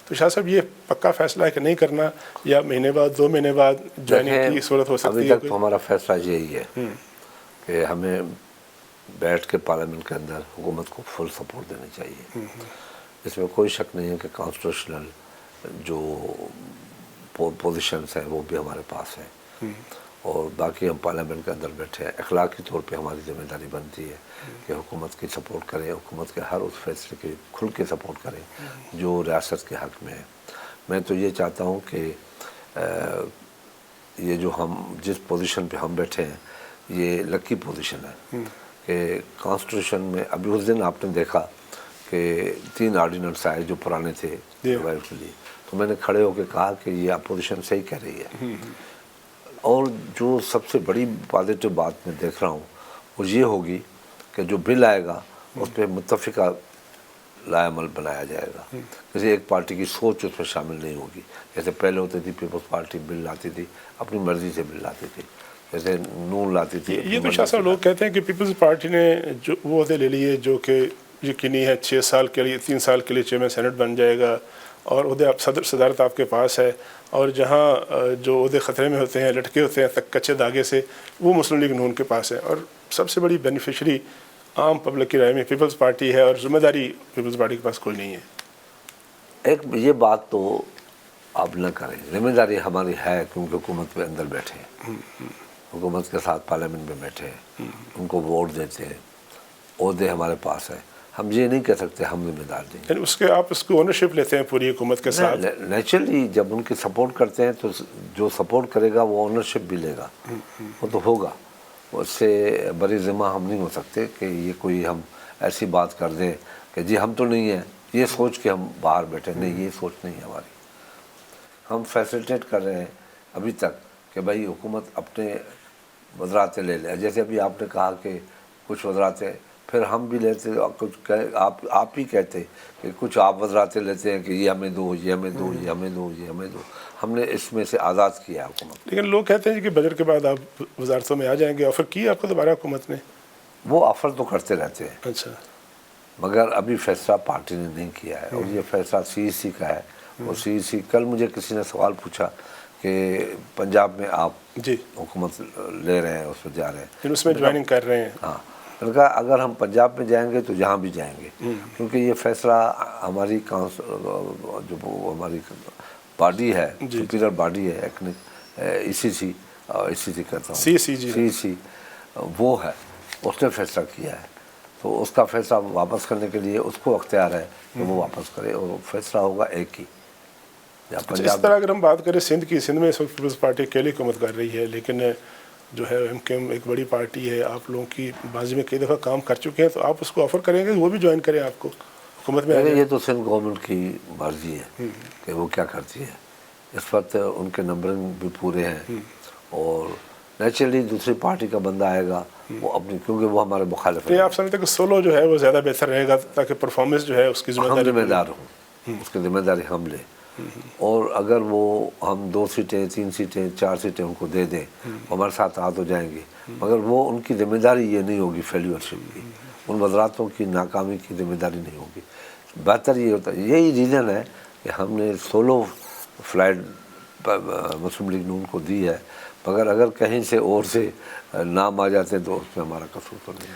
تو شاہ صاحب یہ پکا فیصلہ ہے کہ نہیں کرنا یا مہینے بعد 2 مہینے بعد جوائننگ کی صورت ہو سکتی ہے؟ ابھی تک تو ہمارا فیصلہ یہی ہے کہ ہمیں بیٹھ کے پارلیمنٹ کے اندر حکومت کو فل سپورٹ دینی چاہیے. اس میں کوئی شک نہیں ہے کہ کانسٹیٹیوشنل جو پوزیشنس ہیں وہ بھی ہمارے پاس ہیں اور باقی ہم پارلیمنٹ کے اندر بیٹھے ہیں. اخلاقی طور پہ ہماری ذمہ داری بنتی ہے کہ حکومت کی سپورٹ کریں, حکومت کے ہر اس فیصلے کی کھل کے سپورٹ کریں جو ریاست کے حق میں ہے. میں تو یہ چاہتا ہوں کہ یہ جو ہم جس پوزیشن پہ ہم بیٹھے ہیں یہ لکی پوزیشن ہے کہ کانسٹیٹیوشن میں ابھی اس دن آپ نے دیکھا کہ 3 آرڈیننس آئے جو پرانے تھے موبائل کے لیے, تو میں نے کھڑے ہو کے کہا کہ یہ اپوزیشن صحیح کہہ رہی ہے. اور جو سب سے بڑی پازیٹیو بات میں دیکھ رہا ہوں وہ یہ ہوگی کہ جو بل آئے گا اس پہ متفقہ لائے عمل بنایا جائے گا. کسی ایک پارٹی کی سوچ اس میں شامل نہیں ہوگی. جیسے پہلے ہوتی تھی پیپلز پارٹی بل لاتی تھی, اپنی مرضی سے بل لاتی تھی, جیسے نون لاتی تھی. یہ تو شاہ صاحب لوگ کہتے ہیں کہ پیپلز پارٹی نے جو وہ عہدے لے لیے جو کہ یقینی ہے 6 سال کے لیے 3 سال کے لیے چیئرمین سینٹ بن جائے گا اور عہدے صدارت آپ کے پاس ہے, اور جہاں جو عہدے خطرے میں ہوتے ہیں لٹکے ہوتے ہیں تک کچے دھاگے سے وہ مسلم لیگ نون کے پاس ہے, اور سب سے بڑی بینیفیشری عام پبلک کی رائے میں پیپلز پارٹی ہے اور ذمہ داری پیپلز پارٹی کے پاس کوئی نہیں ہے. ایک یہ بات تو آپ نہ کریں, ذمہ داری ہماری ہے کیونکہ حکومت میں اندر بیٹھے ہیں, حکومت کے ساتھ پارلیمنٹ میں بیٹھے ہیں, ان کو ووٹ دیتے ہیں, عہدے ہمارے پاس ہیں. ہم یہ نہیں کہہ سکتے ہم ذمہ دار نہیں. یعنی اس کے آپ اس کو اونرشپ لیتے ہیں پوری حکومت کے ساتھ؟ نیچرلی جب ان کی سپورٹ کرتے ہیں تو جو سپورٹ کرے گا وہ اونرشپ بھی لے گا, وہ تو ہوگا. اس سے بڑی ذمہ ہم نہیں ہو سکتے کہ یہ کوئی ہم ایسی بات کر دیں کہ جی ہم تو نہیں ہیں, یہ سوچ کے ہم باہر بیٹھے. نہیں, یہ سوچ نہیں ہے ہماری. ہم فیسلٹیٹ کر رہے ہیں ابھی تک کہ بھائی حکومت اپنے وزراتیں لے لے. جیسے ابھی آپ نے کہا کہ کچھ وزراتیں پھر ہم بھی لیتے, کچھ آپ ہی کہتے کہ کچھ آپ وزراتیں لیتے ہیں کہ یہ ہمیں دو, یہ ہمیں دو, یہ ہمیں دو, یہ ہمیں دو. ہم نے اس میں سے آزاد کیا ہے حکومت. لیکن لوگ کہتے ہیں کہ بجٹ کے بعد آپ وزارتوں میں آ جائیں گے. آفر کی آپ کو دوبارہ حکومت نے؟ وہ آفر تو کرتے رہتے ہیں. اچھا. مگر ابھی فیصلہ پارٹی نے نہیں کیا ہے, اور یہ فیصلہ CEC کا ہے. اور CEC کل مجھے کسی نے سوال پوچھا کہ پنجاب میں آپ جی حکومت لے رہے ہیں, اس میں جا رہے ہیں, پھر اس میں جوائننگ کر رہے ہیں. ہاں, میں نے کہا اگر ہم پنجاب میں جائیں گے تو جہاں بھی جائیں گے, کیونکہ یہ فیصلہ ہماری جو ہماری باڈی ہے, سپیریئر باڈی ہے, ECC کہتا ہوں, CEC وہ ہے, اس نے فیصلہ کیا ہے. تو اس کا فیصلہ واپس کرنے کے لیے اس کو اختیار ہے کہ وہ واپس کرے, اور فیصلہ ہوگا ایک ہی. اس طرح اگر ہم بات کریں سندھ کی, سندھ میں اس وقت پیپلز پارٹی اکیلی حکومت کر رہی ہے, لیکن جو ہے MKM ایک بڑی پارٹی ہے, آپ لوگوں کی ماضی میں کئی دفعہ کام کر چکے ہیں, تو آپ اس کو آفر کریں گے وہ بھی جوائن کریں آپ کو حکومت میں؟ یہ تو سندھ گورنمنٹ کی مرضی ہے کہ وہ کیا کرتی ہے. اس وقت ان کے نمبرنگ بھی پورے ہیں, اور نیچرلی دوسری پارٹی کا بندہ آئے گا وہ اپنی, کیونکہ وہ ہمارے مخالف ہیں. آپ سمجھتے ہیں کہ سولو جو ہے وہ زیادہ بہتر رہے گا تاکہ پرفارمنس جو ہے اس کی ذمہ دار ہوں, اس کی ذمہ داری ہم لیں, اور اگر وہ ہم 2 سیٹیں 3 سیٹیں 4 سیٹیں ان کو دے دیں, ہمارے ساتھ آ تو جائیں گے, مگر وہ ان کی ذمہ داری یہ نہیں ہوگی فیلیورشپ کی, ان وزراتوں کی ناکامی کی ذمہ داری نہیں ہوگی. بہتر یہ ہوتا ہے, یہی ریزن ہے کہ ہم نے سولو فلائٹ مسلم لیگ نون کو دی ہے, مگر اگر کہیں سے اور سے نام آ جاتے ہیں تو اس میں ہمارا قصور تو نہیں.